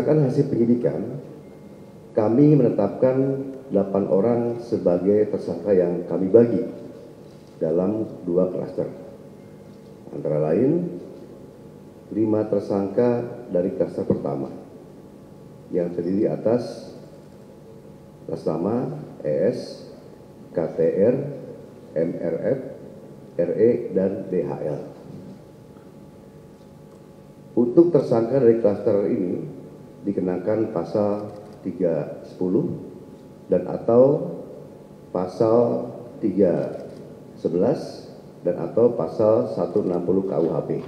Berdasarkan hasil penyidikan, kami menetapkan 8 orang sebagai tersangka yang kami bagi dalam 2 klaster. Antara lain, 5 tersangka dari klaster pertama yang terdiri atas nama ES, KTR, MRF, RE, dan DHL. Untuk tersangka dari klaster ini dikenakan pasal 310 dan atau pasal 311 dan atau pasal 160 KUHP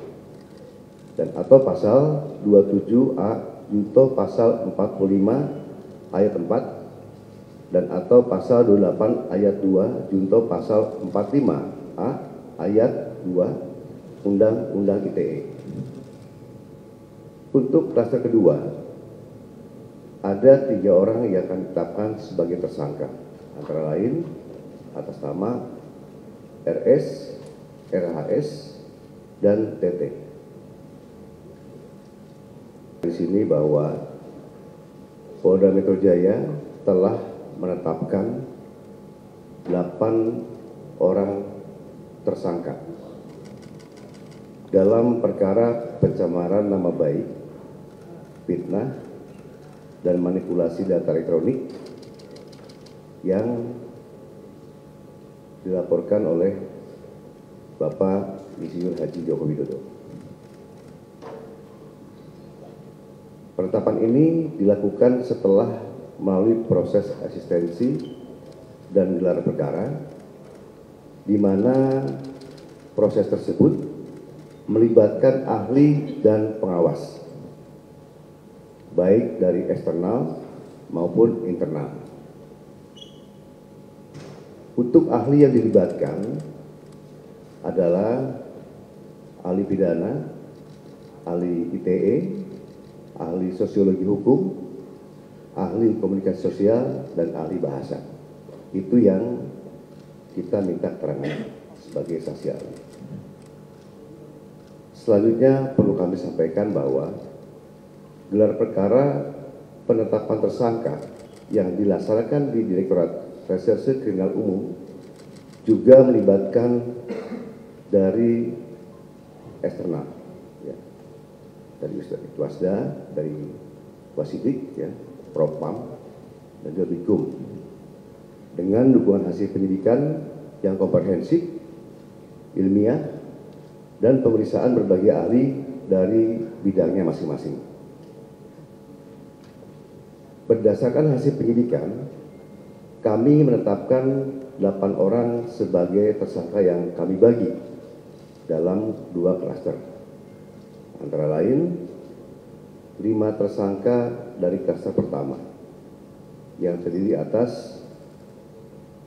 dan atau pasal 27A junto pasal 45 ayat 4 dan atau pasal 28 ayat 2 junto pasal 45A ayat 2 Undang-Undang ITE. Untuk klaster kedua, ada 3 orang yang akan ditetapkan sebagai tersangka, antara lain atas nama RS, RHS, dan TT. Di sini bahwa Polda Metro Jaya telah menetapkan 8 orang tersangka dalam perkara pencemaran nama baik, fitnah, dan manipulasi data elektronik yang dilaporkan oleh Bapak Insinyur Haji Joko Widodo. Penetapan ini dilakukan setelah melalui proses asistensi dan gelar perkara, di mana proses tersebut melibatkan ahli dan pengawas, baik dari eksternal maupun internal. Untuk ahli yang dilibatkan adalah ahli pidana, ahli ITE, ahli sosiologi hukum, ahli komunikasi sosial, dan ahli bahasa. Itu yang kita minta keterangan sebagai saksi ahli. Selanjutnya perlu kami sampaikan bahwa gelar perkara penetapan tersangka yang dilaksanakan di Direktorat Reserse Kriminal Umum juga melibatkan dari eksternal, ya, dari Wasda, dari Wasidik, ya, Propam, dan juga Bikum, dengan dukungan hasil penyidikan yang komprehensif, ilmiah, dan pemeriksaan berbagai ahli dari bidangnya masing-masing. Berdasarkan hasil penyidikan, kami menetapkan 8 orang sebagai tersangka yang kami bagi dalam 2 klaster. Antara lain, 5 tersangka dari klaster pertama yang terdiri atas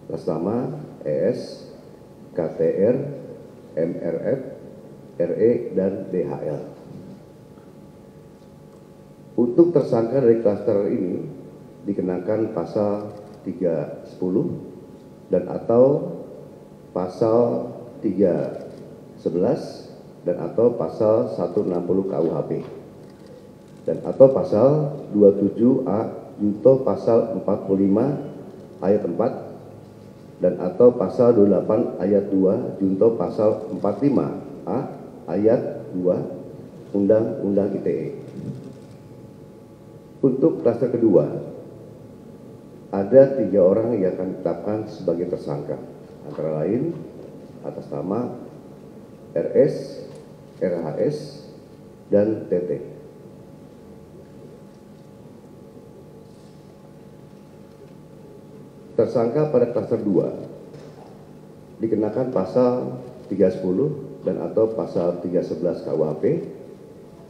nama ES, KTR, MRF, RE, dan DHL. Untuk tersangka dari klaster ini dikenakan pasal 310 dan atau pasal 311 dan atau pasal 160 KUHP dan atau pasal 27A junto pasal 45 ayat 4 dan atau pasal 28 ayat 2 junto pasal 45A ayat 2 Undang-Undang ITE. Untuk klaster kedua, ada 3 orang yang akan ditetapkan sebagai tersangka, antara lain atas nama RS, RHS, dan TT. Tersangka pada klaster 2 dikenakan pasal 310 dan atau pasal 311 KUHP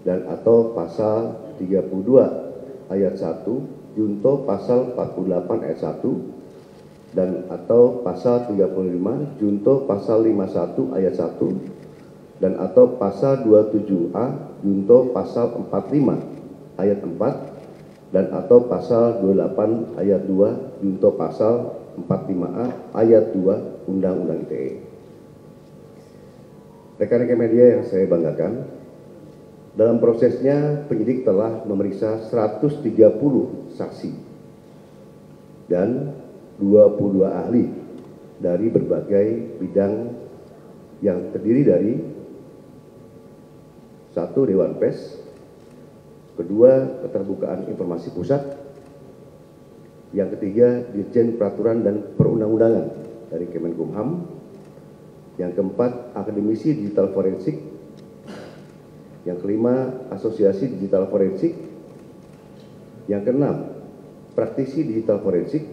dan atau pasal 32 ayat 1 junto pasal 48 ayat 1 dan atau pasal 35 junto pasal 51 ayat 1 dan atau pasal 27A junto pasal 45 ayat 4 dan atau pasal 28 ayat 2 junto pasal 45A ayat 2 Undang-Undang ITE. Rekan-rekan media yang saya banggakan, Dalam prosesnya, penyidik telah memeriksa 130 saksi dan 22 ahli dari berbagai bidang yang terdiri dari satu, Dewan Pers, kedua, Keterbukaan Informasi Pusat, yang ketiga, Dirjen Peraturan dan Perundang-undangan dari Kemenkumham, yang keempat, Akademisi Digital Forensik, yang kelima, Asosiasi Digital Forensik, yang keenam, Praktisi Digital Forensik,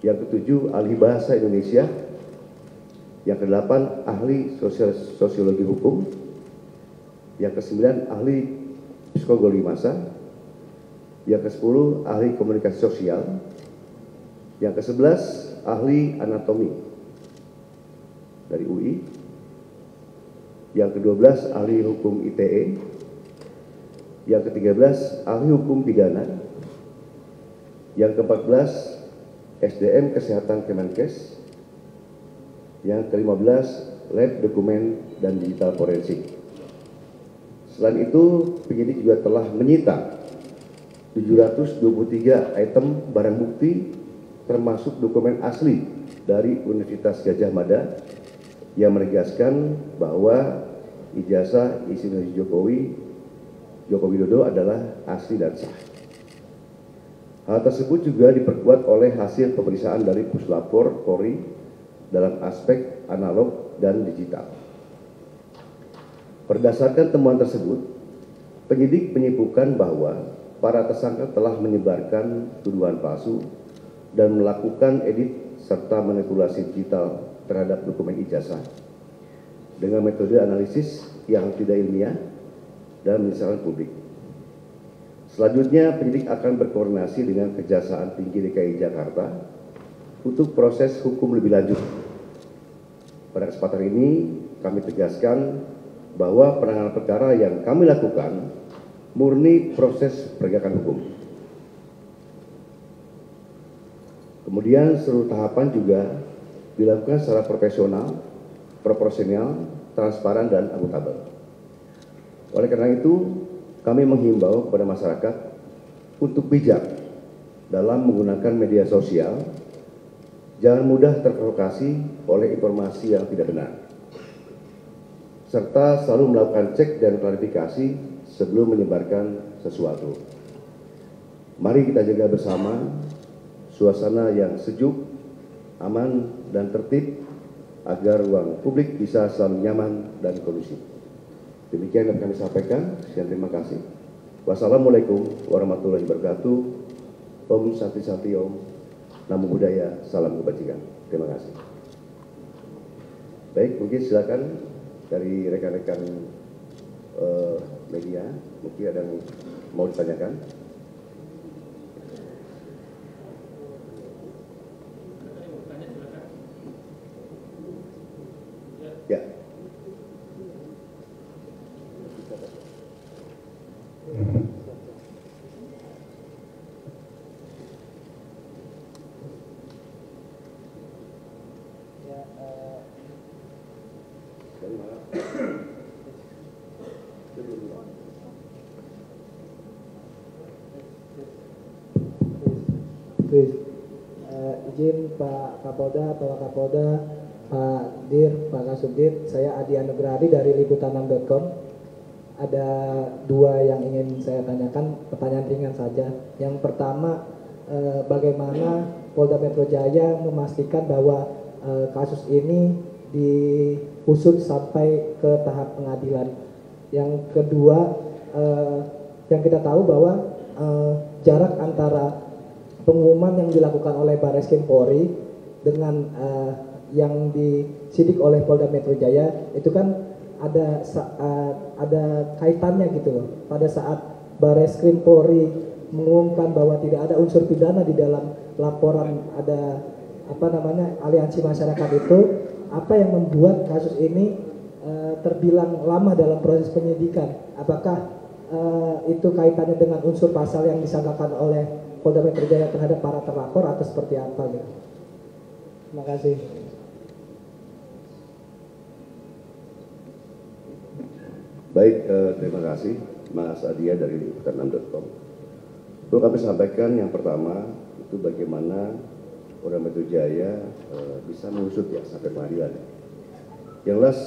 yang ketujuh, Ahli Bahasa Indonesia, yang kedelapan, Ahli Sosiologi Hukum, yang kesembilan, Ahli Psikologi Massa, yang ke-10, Ahli Komunikasi Sosial, yang ke-11, Ahli Anatomi dari UI, yang ke-12, Ahli Hukum ITE, yang ke-13, Ahli Hukum Pidana, yang ke-14, SDM Kesehatan Kemenkes, yang ke-15, Lab Dokumen dan Digital Forensik. Selain itu, penyidik juga telah menyita 723 item barang bukti termasuk dokumen asli dari Universitas Gadjah Mada yang menegaskan bahwa ijazah Insinyur Joko Widodo adalah asli dan sah. Hal tersebut juga diperkuat oleh hasil pemeriksaan dari Puslapor Polri dalam aspek analog dan digital. Berdasarkan temuan tersebut, penyidik menyimpulkan bahwa para tersangka telah menyebarkan tuduhan palsu dan melakukan edit serta manipulasi digital terhadap dokumen ijazah dengan metode analisis yang tidak ilmiah dan menyesalkan publik. Selanjutnya, penyidik akan berkoordinasi dengan Kejaksaan Tinggi DKI Jakarta untuk proses hukum lebih lanjut. Pada kesempatan ini, kami tegaskan bahwa penanganan perkara yang kami lakukan murni proses penegakan hukum. Kemudian seluruh tahapan juga dilakukan secara profesional, proporsional, transparan, dan akuntabel. Oleh karena itu, kami menghimbau kepada masyarakat untuk bijak dalam menggunakan media sosial, jangan mudah terprovokasi oleh informasi yang tidak benar, serta selalu melakukan cek dan klarifikasi sebelum menyebarkan sesuatu. Mari kita jaga bersama suasana yang sejuk, aman, dan tertib agar ruang publik bisa selalu nyaman dan kondusif. Demikian yang kami sampaikan. Sekian, terima kasih. Wassalamualaikum warahmatullahi wabarakatuh. Om Santi Santi Om. Namo Buddhaya, salam kebajikan. Terima kasih. Baik, mungkin silakan dari rekan-rekan media, mungkin ada yang mau ditanyakan. Ya. Izin Pak Kapolda, Pak Wakapolda, Pak Dir, Pak Kasubdit, saya Adi Anugrahadi dari liputan6.com. Ada dua yang ingin saya tanyakan, pertanyaan ringan saja. Yang pertama, bagaimana Polda Metro Jaya memastikan bahwa kasus ini diusut sampai ke tahap pengadilan. Yang kedua, yang kita tahu bahwa jarak antara pengumuman yang dilakukan oleh Barreskrim Polri dengan yang disidik oleh Polda Metro Jaya itu kan ada kaitannya gitu loh. Pada saat Barreskrim Polri mengumumkan bahwa tidak ada unsur pidana di dalam laporan ada aliansi masyarakat itu, apa yang membuat kasus ini terbilang lama dalam proses penyidikan? Apakah itu kaitannya dengan unsur pasal yang disangkakan oleh Polda Metro Jaya terhadap para terlapor atau seperti apa gitu? Terima kasih. Baik, terima kasih Mas Adia dari liputan6.com. Perlu kami sampaikan yang pertama itu bagaimana Polda Metro Jaya bisa mengusut ya sampai pengadilan. Yang jelas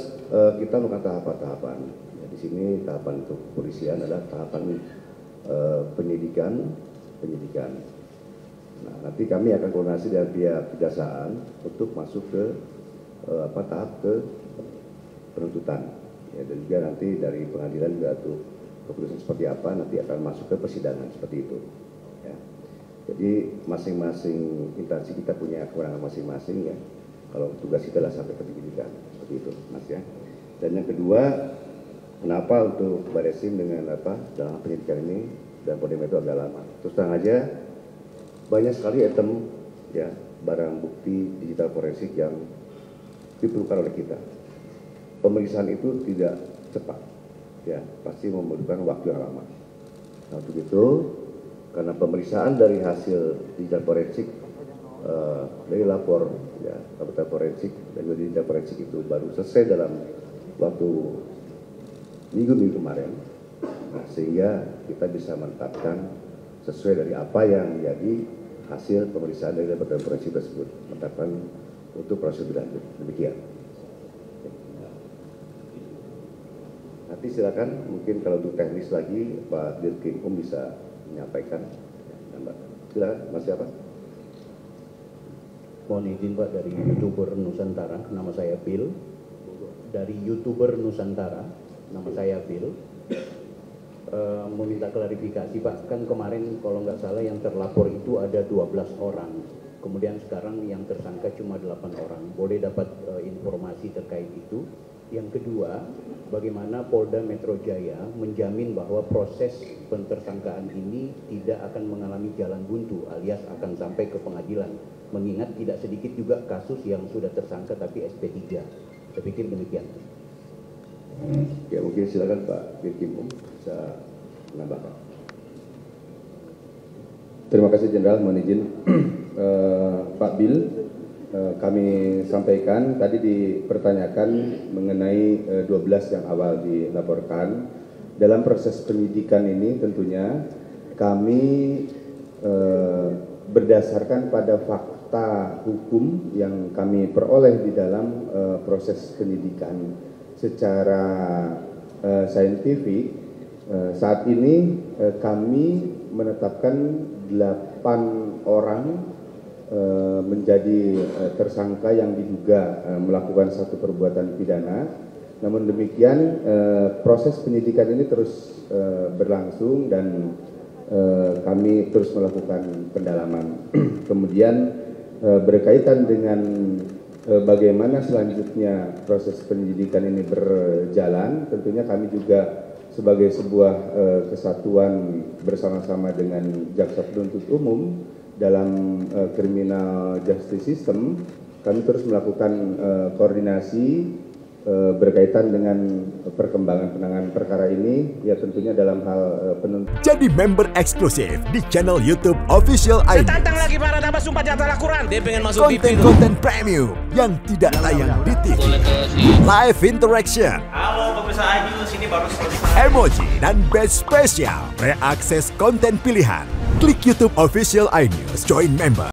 kita melakukan tahapan-tahapan. Ya, di sini tahapan untuk kepolisian adalah tahapan penyidikan. Nah, nanti kami akan koordinasi dengan pihak kejaksaan untuk masuk ke tahap ke penuntutan. Ya, dan juga nanti dari pengadilan juga tuh keputusan seperti apa nanti akan masuk ke persidangan seperti itu. Ya. Jadi masing-masing instansi kita punya kewenangan masing-masing ya. Kalau tugas kita adalah sampai ke penyidikan seperti itu, Mas ya. Dan yang kedua, kenapa untuk Barreskrim dengan dalam penyidikan ini dan Polda Metro agak lama? Terus terang aja banyak sekali item ya barang bukti digital forensik yang diperlukan oleh kita. Pemeriksaan itu tidak cepat, ya pasti memerlukan waktu yang lama. Nah untuk itu, karena pemeriksaan dari hasil digital forensik dari lapor, ya laboratorium forensik dan juga digital forensik itu baru selesai dalam waktu minggu kemarin, nah, sehingga kita bisa menetapkan sesuai dari apa yang menjadi hasil pemeriksaan dari laboratorium forensik tersebut, menetapkan untuk prosedur lanjut. Demikian. Nanti silakan mungkin kalau untuk teknis lagi Pak Dirkrimum bisa menyampaikan. Silakan Mas siapa? Mohon izin Pak dari YouTuber Nusantara, nama saya Bill. Dari YouTuber Nusantara, nama saya Bill. Meminta klarifikasi Pak, kan kemarin kalau nggak salah yang terlapor itu ada 12 orang. Kemudian sekarang yang tersangka cuma 8 orang. Boleh dapat informasi terkait itu? Yang kedua, bagaimana Polda Metro Jaya menjamin bahwa proses pentersangkaan ini tidak akan mengalami jalan buntu alias akan sampai ke pengadilan, mengingat tidak sedikit juga kasus yang sudah tersangka tapi SP3. Saya pikir demikian. Ya mungkin silakan Pak Dirkrimum bisa menambahkan. Terima kasih Jenderal, mohon izin Pak Bill. Kami sampaikan tadi dipertanyakan mengenai 12 yang awal dilaporkan. Dalam proses penyidikan ini tentunya kami berdasarkan pada fakta hukum yang kami peroleh di dalam proses penyidikan secara saintifik. Saat ini kami menetapkan 8 orang menjadi tersangka yang diduga melakukan satu perbuatan pidana. Namun demikian proses penyidikan ini terus berlangsung dan kami terus melakukan pendalaman. Kemudian berkaitan dengan bagaimana selanjutnya proses penyidikan ini berjalan, tentunya kami juga sebagai sebuah kesatuan bersama-sama dengan Jaksa Penuntut Umum dalam criminal justice system, kami terus melakukan koordinasi berkaitan dengan perkembangan penanganan perkara ini, ya tentunya dalam hal penuntut. Jadi member eksklusif di channel YouTube Official iNews. Saya tantang lagi para tambah sumpah di atas Al-Quran. Dia pengen masuk TV. Konten premium yang tidak tayang di TV. Live interaction. Halo pemirsa iNews, ini baru selesai. Emoji dan badge spesial. Reakses konten pilihan. Klik YouTube Official iNews, join member.